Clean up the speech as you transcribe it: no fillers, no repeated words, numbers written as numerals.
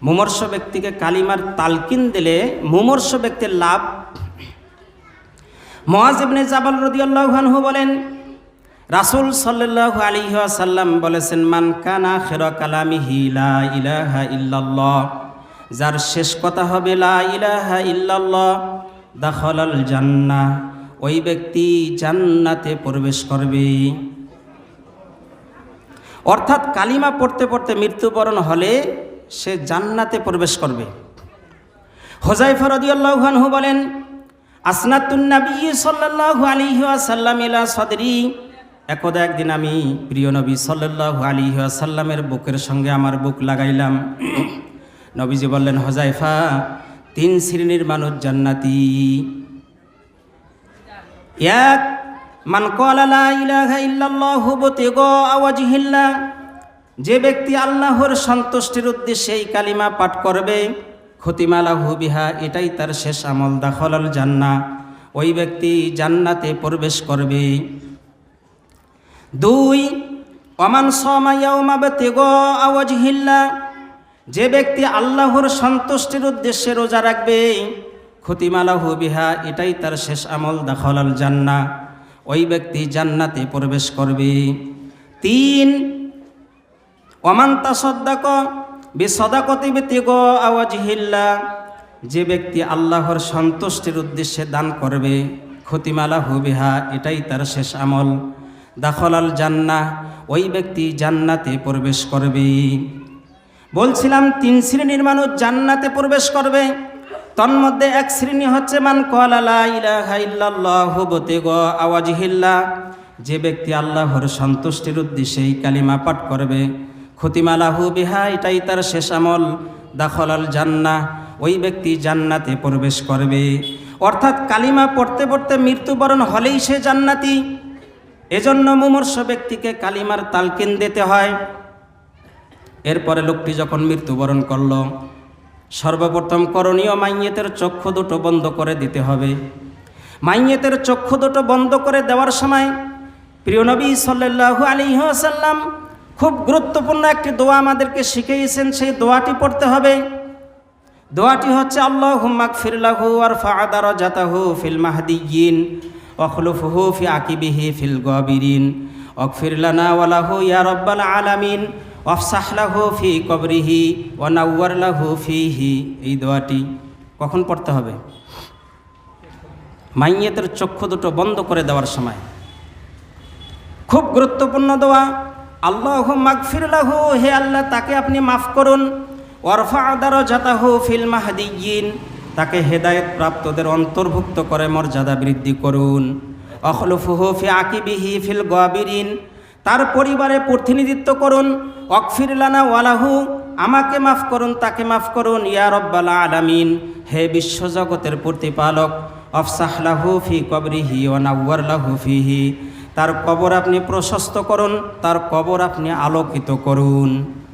মুমূর্ষ ব্যক্তিকে কালিমার তালকিন দিলে মুমূর্ষ ব্যক্তির লাভ। মুআয ইবনে জাবাল রাদিয়াল্লাহু আনহু বলেন, রাসূল সাল্লাল্লাহু আলাইহি ওয়াসাল্লাম বলেছেন, মান কানা আখিরা কালামিহি লা ইলাহা ইল্লাল্লাহ, যার শেষ কথা হবে লা ইলাহা ইল্লাল্লাহ, দাখালাল জান্নাহ, ওই ব্যক্তি জান্নাতে প্রবেশ করবে। অর্থাৎ কালিমা পড়তে পড়তে মৃত্যুবরণ হলে সে জান্নাতে প্রবেশ করবে। হুযায়ফা রাদিয়াল্লাহু আনহু বলেন, আসনাতুন নবী সাল্লাল্লাহু আলাইহি ওয়াসাল্লাম ইলা সাদরি, একদা একদিন আমি প্রিয় নবী সাল্লাল্লাহু আলাইহি ওয়াসাল্লামের বুকের সঙ্গে আমার বুক লাগাইলাম। নবীজি বললেন, হুযায়ফা, 3 শ্রেণীর মানুষ জান্নাতি। এক, মান ক্বালা লা ইলাহা ইল্লাল্লাহু ইবতিগা ওয়াজহিল্লাহ, যে ব্যক্তি আল্লাহর সন্তুষ্টির উদ্দেশ্যে এই কালিমা পাঠ করবে, খতিমা লাহু বিহা, এটাই তার শেষ আমল, দাখালাল জান্নাহ, ওই ব্যক্তি জান্নাতে প্রবেশ করবে। 2, ওমান সামা ইয়াওমা ইবতিগা ওয়াজহিল্লাহ, যে ব্যক্তি আল্লাহর সন্তুষ্টির উদ্দেশ্যে রোজা রাখবে, খতিমা লাহু বিহা, এটাই তার শেষ আমল, দাখালাল জান্নাহ, ওই ব্যক্তি জান্নাতে প্রবেশ করবে। 3, ওমান তাসাদ্দাকা বিসাদাকাতি ইবতিগা ওয়াজহিল্লাহ, যে ব্যক্তি আল্লাহর সন্তুষ্টির উদ্দেশ্যে দান করবে, খতিমা লাহু বিহা, এটাই তার শেষ আমল, দাখালাল জান্নাহ, ওই ব্যক্তি জান্নাতে প্রবেশ করবে। বলছিলাম 3 শ্রেণীর মানুষ জান্নাতে প্রবেশ করবে। তন্মধ্যে 1 শ্রেণী হচ্ছে মান ক্বালা লা ইলাহা ইল্লাল্লাহু ইবতিগা ওয়াজহিল্লাহ, যে ব্যক্তি আল্লাহর সন্তুষ্টির উদ্দেশ্যে এই কালিমা পাঠ করবে, খতিমা লাহু বিহা, এটাই তার শেষ আমল, দাখালাল জান্নাহ, ওই ব্যক্তি জান্নাতে প্রবেশ করবে। অর্থাৎ কালিমা পড়তে পড়তে মৃত্যুবরণ হলেই সে জান্নাতি। এজন্য মুমূর্ষ ব্যক্তিকে কালিমার তালকিন দিতে হয়। এরপরে লোকটি যখন মৃত্যুবরণ করল, সর্বপ্রথম করণীয় মাইয়েতের চক্ষু দুটো বন্ধ করে দিতে হবে। মাইয়েতের চক্ষু দুটো বন্ধ করে দেওয়ার সময় প্রিয় নবী সাল্লাল্লাহু আলাইহি ওয়াসাল্লাম খুব গুরুত্বপূর্ণ একটি দোয়া আমাদেরকে শিখিয়েছেন। সেই দোয়াটি পড়তে হবে। দোয়াটি হচ্ছে, আল্লাহুম্মা গফির লাহু ওয়ারফা দারাজাতাহু ফিল মাহদিয়্যিন ওয়াখলুফহু ফি আকিবিহি ফিল গাবিরিন ওয়াগফির লানা ওয়া লাহু ইয়া রাব্বাল আলামিন ওয়াফসাহ লাহু ফি কবরিহি ওয়া নাওয়ার লাহু ফিহি। এই দোয়াটি কখন পড়তে হবে? মাইয়েতের চক্ষু দুটো বন্ধ করে দেওয়ার সময়। খুব গুরুত্বপূর্ণ দোয়া। আল্লাহুম্মা গফির লাহু, হে আল্লাহ তাকে আপনি মাফ করুন, ওয়ারফা দারাজাতাহু ফিল মাহদিয়্যিন, তাকে হেদায়েত প্রাপ্তদের অন্তর্ভুক্ত করে মর্যাদা বৃদ্ধি করুন, ওয়াখলুফহু ফি আকিবিহি ফিল গাবিরিন, তার পরিবারে প্রতিনিধিত্ব করুন, ওয়াগফির লানা ওয়া লাহু, আমাকে মাফ করুন তাকে মাফ করুন, ইয়া রাব্বাল আলামিন, হে বিশ্বজগতের প্রতিপালক, আফসাহ লাহু ফি কবরিহি ওয়া নাওয়ার লাহু ফিহি, তার কবর আপনি প্রশস্ত করুন, তার কবর আপনি আলোকিত করুন।